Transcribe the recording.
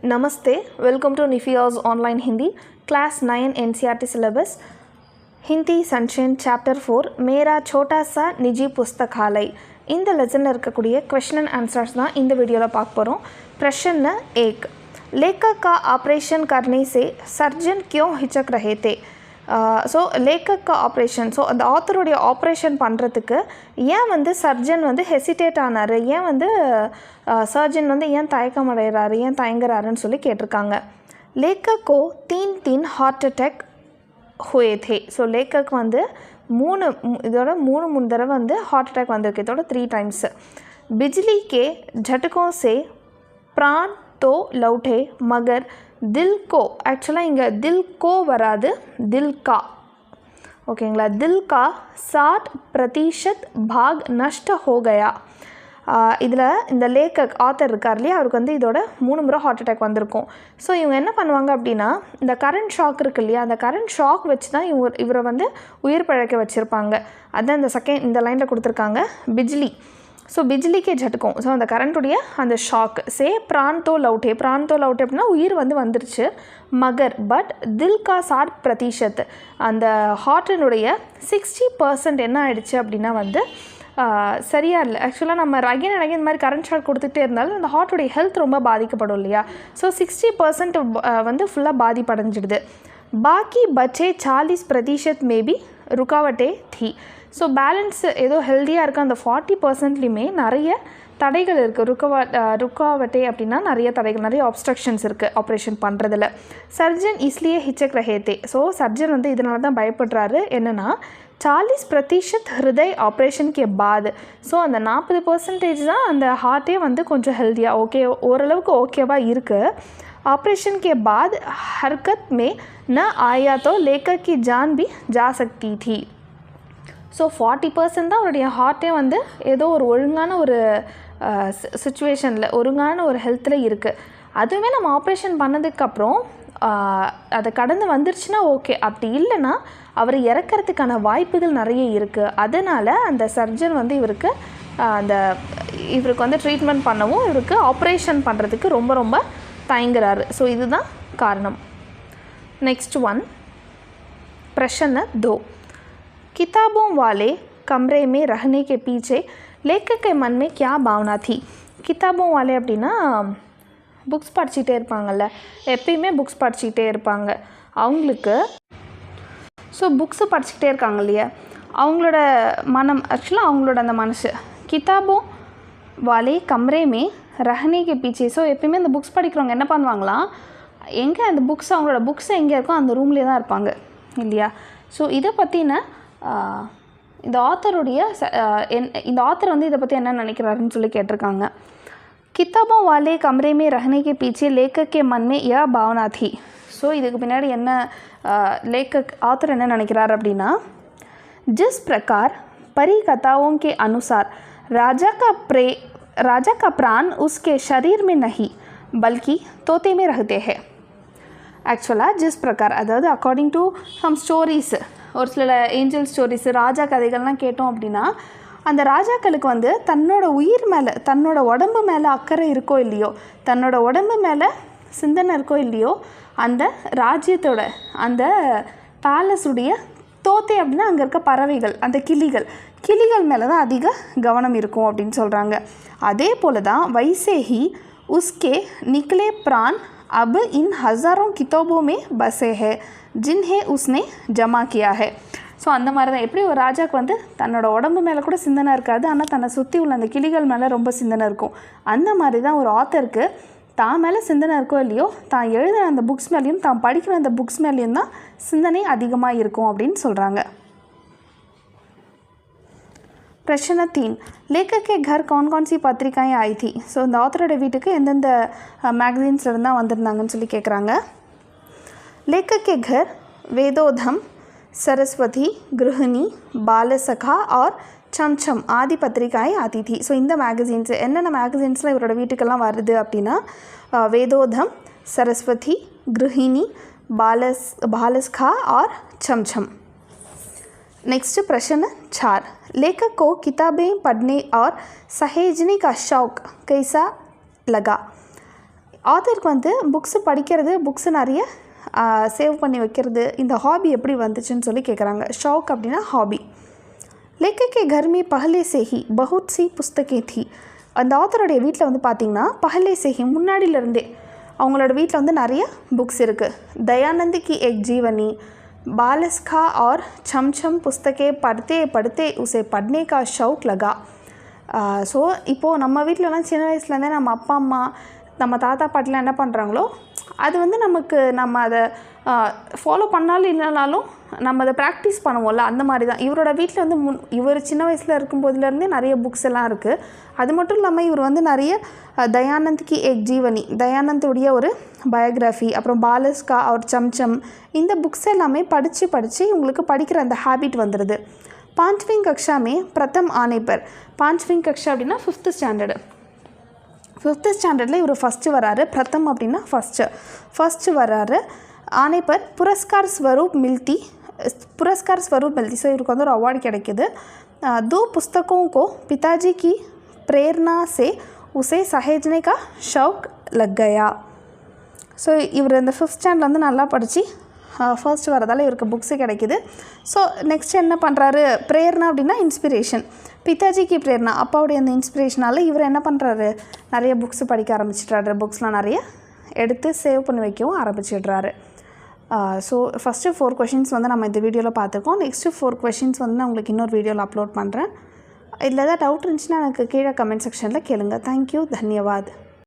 Namaste, welcome to Nifia's Online Hindi, Class 9 NCERT syllabus, Hindi Sunshine Chapter 4, Mera Chota Sa Niji Pustakhalai. இந்த லெசனில் இருக்கக்கூடிய question and answers தான் இந்த வீடியோவில் பார்க்க போகிறோம். प्रश्न 1, लेखक का ऑपरेशन करने से सर्जन क्यों हिचक रहे थे? ஸோ லேக்கக் ஆப்ரேஷன், ஸோ அந்த ஆத்தருடைய ஆப்ரேஷன் பண்ணுறதுக்கு ஏன் வந்து சர்ஜன் வந்து ஹெசிடேட் ஆனார், ஏன் வந்து சர்ஜன் வந்து ஏன் தயக்கம் அடைகிறாரு, ஏன் தயங்குறாருன்னு சொல்லி கேட்டிருக்காங்க. லேக்கக்கோ 3 ஹார்ட் அட்டாக் ஹுயே தே. ஸோ லேக்கக் வந்து இதோட மூணு தடவை வந்து ஹார்ட் அட்டாக் வந்திருக்கு, இதோட 3 times. बिजली के झटकों से प्राण तो लौटे मगर दिल को, एक्चुअलाக इங்கே दिल को வராது, दिल का, ஓகேங்களா. दिल का 60% भाग नष्ट हो गया. இதில் இந்த லேக்கக் ஆத்தர் இருக்கார் இல்லையா, அவருக்கு வந்து இதோட 3 முறை ஹார்ட் அட்டாக் வந்திருக்கும். ஸோ இவங்க என்ன பண்ணுவாங்க அப்படின்னா, இந்த கரண்ட் ஷாக் இருக்கு இல்லையா, அந்த கரண்ட் ஷாக் வச்சு தான் இவரை வந்து உயிர் பிழைக்க வச்சுருப்பாங்க. அதுதான் இந்த லைனில் கொடுத்துருக்காங்க, பிஜ்லி. ஸோ பிஜ்லிக்கே झटकों, ஸோ அந்த கரண்ட்டுடைய அந்த ஷாக் சே பிரான் தோ லவுட்டே அப்படின்னா உயிர் வந்து வந்துருச்சு. மகர் பட் தில் கா 60%, அந்த ஹார்ட்டினுடைய 60% என்ன ஆயிடுச்சு அப்படின்னா வந்து சரியாக இல்லை. ஆக்சுவலாக நம்ம அகைன் இந்த மாதிரி கரண்ட் ஷாக் கொடுத்துட்டே இருந்தாலும் அந்த ஹார்ட்டுடைய ஹெல்த் ரொம்ப பாதிக்கப்படும் இல்லையா. ஸோ 60% வந்து ஃபுல்லாக பாதிப்படைஞ்சிடுது. பாக்கி பச்சே 40% மேபி ருக்காவட்டே थी. ஸோ பேலன்ஸ் ஏதோ ஹெல்த்தியாக இருக்க அந்த 40%லையுமே நிறைய தடைகள் இருக்குது. ருக்காவட்டே அப்படின்னா நிறைய தடைகள், நிறைய ஆப்ஸ்ட்ரக்ஷன்ஸ் இருக்குது ஆப்ரேஷன் பண்ணுறதில். சர்ஜன் இஸ்லியே ஹிச்சக் ரஹேத்தே. ஸோ சர்ஜன் வந்து இதனால தான் பயப்படுறாரு. என்னென்னா 40% ஹிருதய் ஆப்ரேஷன் கே பாத். ஸோ அந்த 40% தான் அந்த ஹார்ட்டே வந்து கொஞ்சம் ஹெல்த்தியாக ஓரளவுக்கு ஓகேவாக இருக்குது. ऑपरेशन के बाद हरकत में न आया तो लेखक की जान भी जा सकती थी. ஸோ 40% தான் அவருடைய ஹார்ட்டே வந்து ஏதோ ஒரு ஒழுங்கான ஒரு சுச்சுவேஷனில், ஒழுங்கான ஒரு ஹெல்த்தில் இருக்குது. அதுவுமே நம்ம ஆப்ரேஷன் பண்ணதுக்கப்புறம் அதை கடந்து வந்துருச்சுன்னா ஓகே, அப்படி இல்லைன்னா அவர் இறக்கிறதுக்கான வாய்ப்புகள் நிறைய இருக்குது. அதனால் அந்த சர்ஜன் வந்து இவருக்கு வந்து ட்ரீட்மெண்ட் பண்ணவும் இவருக்கு ஆப்ரேஷன் பண்ணுறதுக்கு ரொம்ப தயங்குறாரு. ஸோ இதுதான் காரணம். नेक्स्ट 1, प्रश्न 2, किताबों वाले कमरे में रहने के पीछे लेखक के मन में क्या भावना थी? किताबों वाले அப்படின்னா புக்ஸ் படிச்சுட்டே இருப்பாங்கள்ல, எப்பயுமே புக்ஸ் படிச்சுக்கிட்டே இருப்பாங்க அவங்களுக்கு. ஸோ புக்ஸு படிச்சுக்கிட்டே இருக்காங்க இல்லையா, அவங்களோட மனம், ஆக்சுவலாக அவங்களோட அந்த மனசு கிதாபோ வாலே கம்ரேமே ரஹனேக்கு பீச்சே. ஸோ எப்பயுமே அந்த புக்ஸ் படிக்கிறவங்க என்ன பண்ணுவாங்களாம், எங்கே அந்த புக்ஸ், அவங்களோட புக்ஸ் எங்கே இருக்கோ அந்த ரூம்லேயே தான் இருப்பாங்க இல்லையா. ஸோ இதை பற்றின இந்த ஆத்தர் வந்து இதை பற்றி என்ன நினைக்கிறாருன்னு சொல்லி கேட்டிருக்காங்க. கிதாபோं वाले कमरे में रहने के पीछे लेखक के मन में यह भावना थी. ஸோ இதுக்கு பின்னாடி என்ன ஆத்தர் என்ன நினைக்கிறார் அப்படின்னா, जिस प्रकार परी कथाओं के अनुसार राजा का प्राण उसके शरीर में नहीं बल्कि तोते में रहते हैं. ஆக்சுவலாக जिस प्रकार, அதாவது அக்கார்டிங் டு சம் ஸ்டோரிஸ், ஒரு சில ஏஞ்சல் ஸ்டோரிஸ், ராஜா கதைகள்லாம் கேட்டோம் அப்படின்னா, அந்த ராஜாக்களுக்கு வந்து தன்னோட உயிர் மேலே, தன்னோட உடம்பு மேலே அக்கறை இருக்கோ இல்லையோ, தன்னோட உடம்பு மேலே சிந்தனை இருக்கோ இல்லையோ, அந்த ராஜ்யத்தோட அந்த பேலஸுடைய தோத்தை அப்படின்னா அங்கே இருக்க பறவைகள், அந்த கிளிகள் மேலே தான் அதிக கவனம் இருக்கும் அப்படின்னு சொல்கிறாங்க. அதே போல் தான் வைசேஹி உஸ்கே நிக்லே பிரான் अब इन हज़ारों किताबों में बसे हैं जिन्हें उसने जमा किया है. ஸோ அந்த மாதிரி தான், எப்படி ஒரு ராஜாவுக்கு வந்து தன்னோட உடம்பு மேலே கூட சிந்தனை இருக்காது, ஆனால் தன்னை சுற்றி உள்ள அந்த கிளிகள் மேலே ரொம்ப சிந்தனை இருக்கும். அந்த மாதிரி தான் ஒரு ஆத்தருக்கு தான் மேலே சிந்தனை இருக்கோ இல்லையோ, தான் எழுதுகிற அந்த புக்ஸ் மேலேயும் தான் படிக்கிற அந்த புக்ஸ் மேலேயும் தான் சிந்தனை அதிகமாக இருக்கும் அப்படின்னு சொல்கிறாங்க. प्रश्न 3, लेखक के घर कौन सी पत्रिकाएँ आई थी? ஸோ இந்த ஆத்தரோட வீட்டுக்கு எந்தெந்த மேகசின்ஸில் இருந்தால் வந்திருந்தாங்கன்னு சொல்லி கேட்குறாங்க. लेखक के घर वेदोधम, सरस्वती, गृहिणी, बालसखा और चमचम आदि पत्रिकाएँ आती थी. ஸோ இந்த மேகசின்ஸ் என்னென்ன மேகசின்ஸ்லாம் இவரோட வீட்டுக்கெல்லாம் வருது அப்படின்னா, वेदोधम, सरस्वती, गृहिणी, बालसखा और चमचम. नेक्स्ट प्रश्न 4, लेखक को किताबें पढ़ने और सहेजने का शौक़ कैसा लगा? ஆத்தருக்கு வந்து புக்ஸு படிக்கிறது, புக்ஸு நிறைய சேவ் பண்ணி வைக்கிறது, இந்த ஹாபி எப்படி வந்துச்சுன்னு சொல்லி கேட்குறாங்க. ஷவுக் அப்படின்னா ஹாபி. लेखक के घर में पहले से ही बहुत सी पुस्तकें थी. அந்த ஆத்தருடைய வீட்டில் வந்து பார்த்திங்கன்னா பஹலே சேஹி முன்னாடியிலேருந்தே அவங்களோட வீட்டில் வந்து நிறைய புக்ஸ் இருக்குது. தயானந்த் की एक जीवनी, बालस्का और छमछम पुस्तकें पढ़ते पढ़ते उसे पढ़ने का शौक लगा. ஸோ இப்போது நம்ம வீட்டிலலாம் சின்ன வயசுலேருந்தே நம்ம அப்பா அம்மா நம்ம தாத்தா பாட்டிலாம் என்ன பண்ணுறாங்களோ அது வந்து நம்ம அதை ஃபாலோ பண்ணாலும் இல்லைனாலும் நம்ம அதை ப்ராக்டிஸ் பண்ணுவோம்ல, அந்த மாதிரி தான் இவரோட வீட்டில் வந்து இவர் சின்ன வயசில் இருக்கும்போதுலேருந்தே நிறைய புக்ஸ் எல்லாம் இருக்குது. அது மட்டும் இல்லாமல் இவர் வந்து நிறைய தயானந்த் की एक जीवनी, தயானந்துடைய ஒரு பயோகிராஃபி, அப்புறம் பாலஸ்கா और चमचम இந்த புக்ஸ் எல்லாமே படித்து இவங்களுக்கு படிக்கிற அந்த ஹேபிட் வந்துடுது. 5वीं कक्षा में प्रथम आने पर, 5वीं कक्षा அப்படின்னா 5th ஸ்டாண்டர்டு, 5th ஸ்டாண்டர்டில் இவர் ஃபஸ்ட்டு வராரு. பிரதம் அப்படின்னா ஃபஸ்ட்டு வராரு. ஆனே பர் புரஸ்கார் ஸ்வரூப் மில்தி, ஸோ இவருக்கு வந்து ஒரு அவார்டு கிடைக்கிது. 2 पुस्तकों को पिताजी की प्रेरणा से उसे सहेजने का शौक लग गया. ஸோ இவர் இந்த 5th ஸ்டாண்டர்டில் வந்து நல்லா படித்து ஃபர்ஸ்ட் வரதால் இவருக்கு புக்ஸு கிடைக்கிது. ஸோ நெக்ஸ்ட் என்ன பண்ணுறாரு, ப்ரேயர்னா அப்படின்னா இன்ஸ்பிரேஷன், பிதாஜிக்கு ப்ரேயர்னா அப்பாவுடைய அந்த இன்ஸ்பிரேஷனால் இவர் என்ன பண்ணுறாரு, நிறைய புக்ஸு படிக்க ஆரம்பிச்சிட்றாரு. புக்ஸ்லாம் நிறைய எடுத்து சேவ் பண்ணி வைக்கவும் ஆரம்பிச்சிடுறாரு. ஸோ ஃபஸ்ட்டு 4 கொஷின்ஸ் வந்து நம்ம இந்த வீடியோவில் பார்த்துருக்கோம். நெக்ஸ்ட்டு 4 கொஷின்ஸ் வந்து நான் உங்களுக்கு இன்னொரு வீடியோவில் அப்லோட் பண்ணுறேன். இதில் ஏதாவது டவுட் இருந்துச்சுன்னா எனக்கு கீழே கமெண்ட் செக்ஷனில் கேளுங்க. தேங்க்யூ, தன்யவாத்.